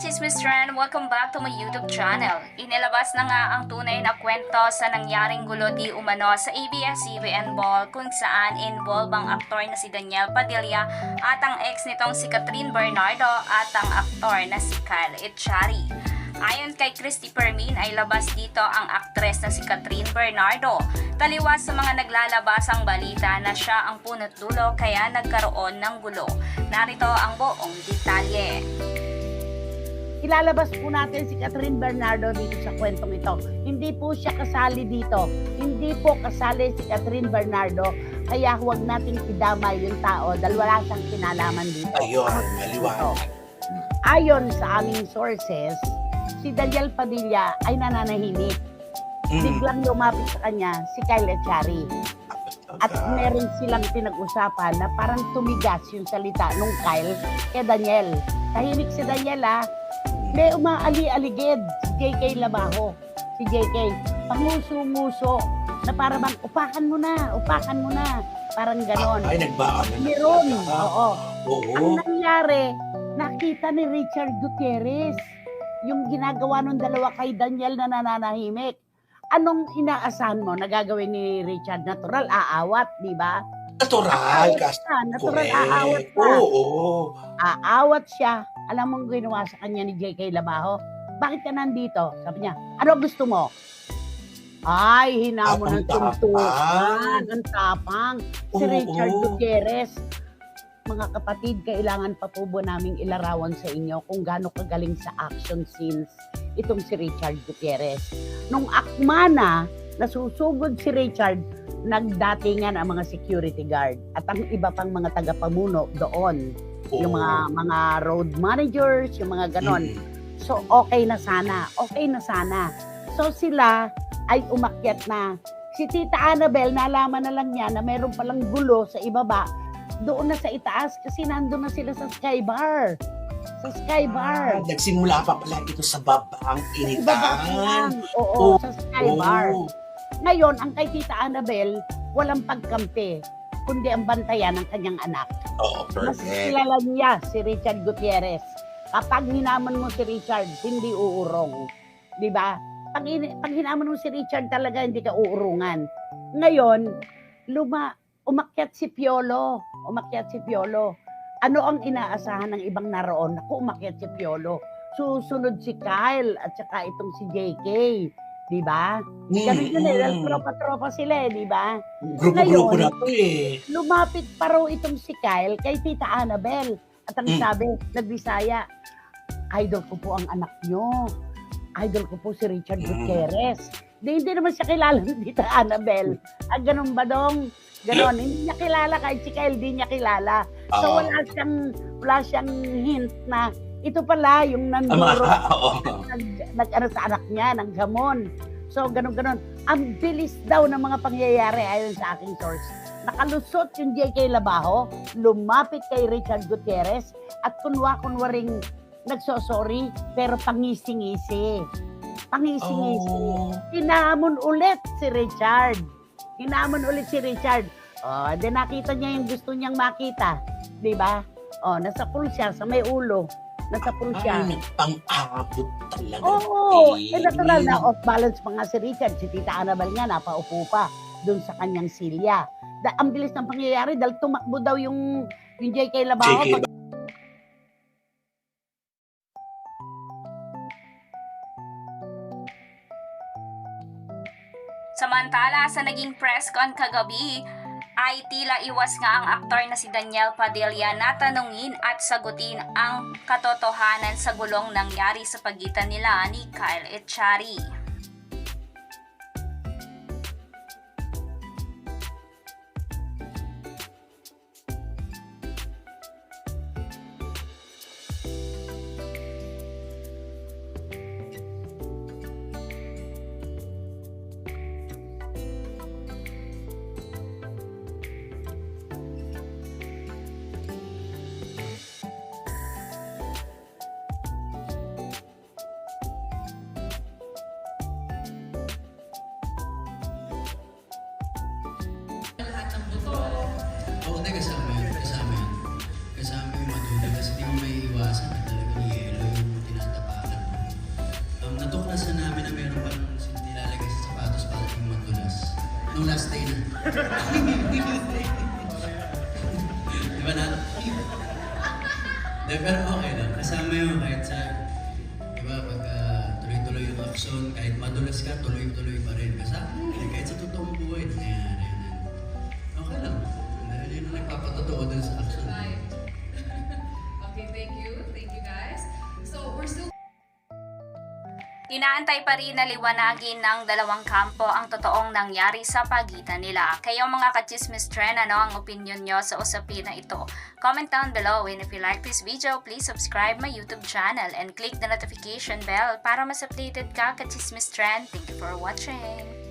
Chismis Trend! Welcome back to my YouTube channel. Inilabas na nga ang tunay na kwento sa nangyaring gulo di umano sa ABS-CBN Ball kung saan involved ang aktor na si Daniel Padilla at ang ex nitong si Catherine Bernardo at ang aktor na si Kyle Echari. Ayon kay Christy Permin ay labas dito ang aktres na si Catherine Bernardo. Taliwas sa mga naglalabasang balita na siya ang punot dulo kaya nagkaroon ng gulo. Narito ang buong detalye. Ilalabas po natin si Catherine Bernardo dito sa kwentong ito. Hindi po siya kasali dito. Hindi po kasali si Catherine Bernardo. Kaya huwag nating idamay yung tao dahil wala siyang kinalaman dito. Ayun, maliwanag. Ayon sa aming sources, si Daniel Padilla ay nananahimik. Biglang lumapit sa kanya si Kyle Echari. At meron silang pinag-usapan na parang tumigas yung salita nung Kyle kay Daniel. Tahimik si Daniel May umaali-aligid si JK Labajo. Si JK, panguso-nguso na para bang upakan mo na. Parang ganon. Ay, nagbaan na. Meron, oo. Oo. Ang nangyari, nakita ni Richard Gutierrez yung ginagawa ng dalawa kay Daniel na nananahimik. Anong inaasahan mo na gagawin ni Richard? Natural, aawat, di ba? Natural. Natural, aawat pa. Oo. Aawat siya. Alam mong ginawa sa kanya ni JK Labajo? Bakit ka nandito? Sabi niya, ano gusto mo? Ay, hinamon ng tuntukan. Ang tapang. Si Richard Gutierrez. Mga kapatid, kailangan pa po ba naming ilarawan sa inyo kung gaano kagaling sa action scenes itong si Richard Gutierrez. Nung akma na nasusugod si Richard, nagdatingan ang mga security guard at ang iba pang mga tagapamuno doon. Yung mga road managers, yung mga ganon. So, okay na sana. So, sila ay umakyat na. Si Tita Annabel, nalaman na lang niya na meron palang gulo sa ibaba. Doon na sa itaas kasi nandun na sila sa Skybar. Nagsimula pa pala ito sa babang initan. Oo, sa Skybar. Ngayon, ang kay Tita Annabel, walang pagkampi, kundi ang bantayan ng kanyang anak. Oo, Mas perfect. kilala niya si Richard Gutierrez. Kapag hinamon mo si Richard, hindi uurong. Di ba? Pag hinamon mo si Richard talaga, hindi ka uurungan. Ngayon, umakyat si Piolo. Ano ang inaasahan ng ibang naroon? Naku, umakyat si Piolo. Susunod si Kyle at saka itong si JK. Di ba? Ganun yun dahil tropa-tropa sila di ba? Grupo-grupo na ito Lumapit pa raw itong si Kyle kay Tita Annabel. At ang sabi, nagbisaya, idol ko po ang anak nyo. Idol ko po si Richard Gutierrez. Hindi naman siya kilala ni Tita Annabel. Ganun ba dong? Ganon. Hindi niya kilala kahit si Kyle, hindi niya kilala. So wala siyang hint na ito pala yung nanduro nag-ano sa anak niya, ng gamon. So, ganon. Ang bilis daw ng mga pangyayari ayon sa aking source. Nakalusot yung JK Labajo, lumapit kay Richard Gutierrez, at kunwaring nagsosorry, pero pangisi-ngisi. Hinamon ulit si Richard. Then nakita niya yung gusto niyang makita. Di ba? Nasa pool siya, sa may ulo. Ay, nagpang-abot talaga. Natural na off-balance pa nga si Richard. Si Tita Annabel nga, napaupo pa doon sa kanyang silya. Ang bilis ng pangyayari dahil tumakbo daw yung JK Labajo. Samantala sa naging press con kagabi, ay tila iwas nga ang aktor na si Daniel Padilla na tanungin at sagutin ang katotohanan sa gulong nangyari sa pagitan nila ni Kyle Echari. Oo, kasama yun. Kasama yung matulog kasi di mo may iwasan na talagang yelo yung tinatak Di ba na? Di, pero okay lang. Kasama yun kahit sa, di ba, pag tuloy-tuloy yung action, kahit madulas ka, tuloy-tuloy pa rin. Kasama yun, kahit sa totoong buhay, nangyayari yun. Okay lang. Dahil yun ang nagpapatotoo dun sa action. Right. Okay, thank you. Thank you guys. So we're still Inaantay pa rin na liwanagin ng dalawang kampo ang totoong nangyari sa pagitan nila. Kayo mga ka-chismis trend, ano ang opinion nyo sa usapin na ito? Comment down below, and if you like this video, please subscribe my YouTube channel and click the notification bell para mas updated ka ka-chismis trend. Thank you for watching!